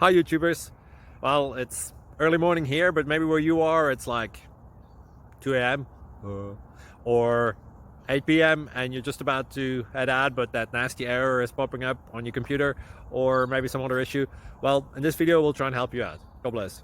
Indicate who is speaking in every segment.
Speaker 1: Hi YouTubers. Well, it's early morning here, but maybe where you are it's like 2 a.m. or 8 p.m. and you're just about to head out, but that nasty error is popping up on your computer, or maybe some other issue. Well, in this video we'll try and help you out. God bless.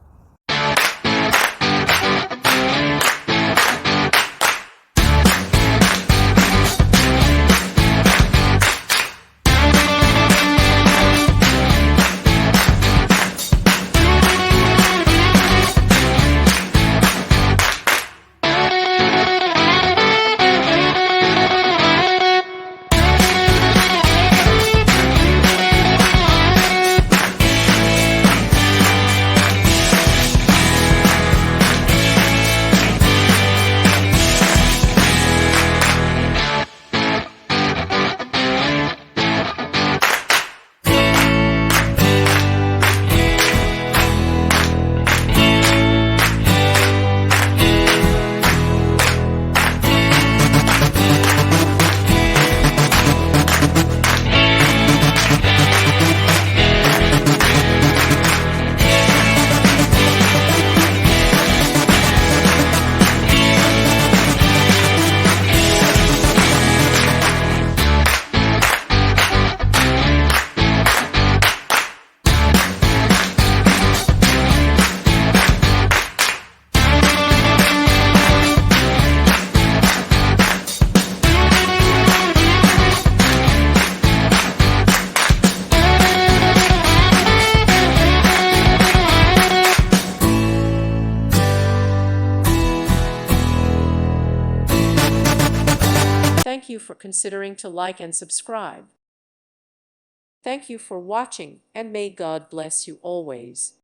Speaker 2: Thank you for considering to like and subscribe. Thank you for watching, and may God bless you always.